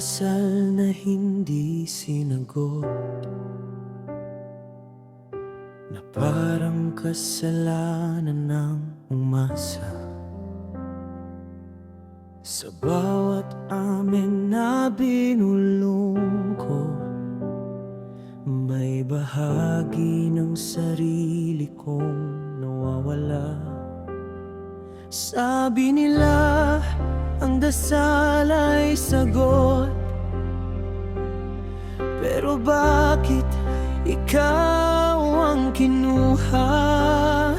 dasal na hindi sinagot, na parang kasalanan ng umasa. Sa bawat amin na binulong ko, may bahagi ng sarili kong nawawala. Sabi nila, ang dasal ay sagot, pero bakit ikaw ang kinuha?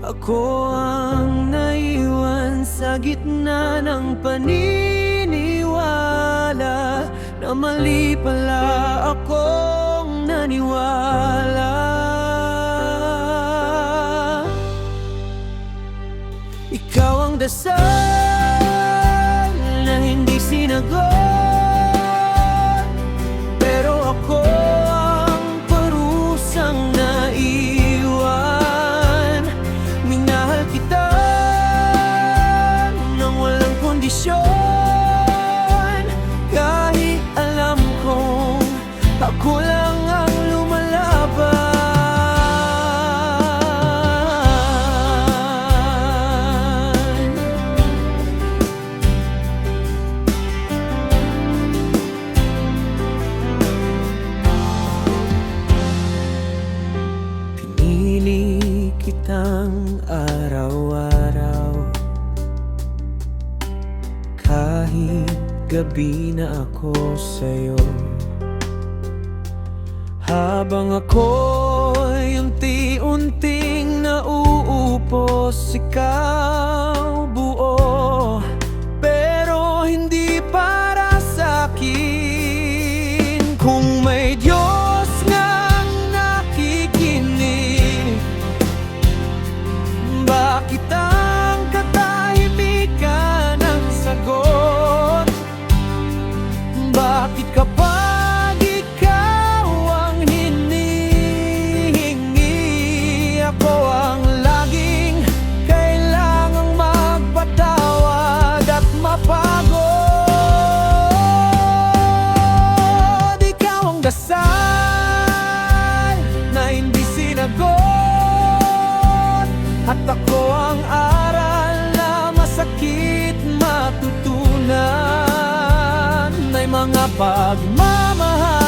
Ako ang naiwan sa gitna ng paniniwala na mali pala akong naniwala. Ikaw ang dasal na hindi sinagot, pero ako ang parusang naiwan. Minahal kita nang walang kondisyon, kahit alam kong ako lang ang lumalaban. Pinili kitang araw-araw, kahit gabi na ako sa'yo. Habang ako'y unti-unting nauupos, ikaw buo, pero hindi para sa'kin. Kung may Diyos ngang nakikinig, bakit ang katahimikan ang sagot? Bakit kapag ikaw ang hinihingi, ako ang laging kailangang magpatawad at mapagod? Ikaw ang dasal na hindi sinagot, at ako ang aral na masakit matutunan. May mga pagmamahal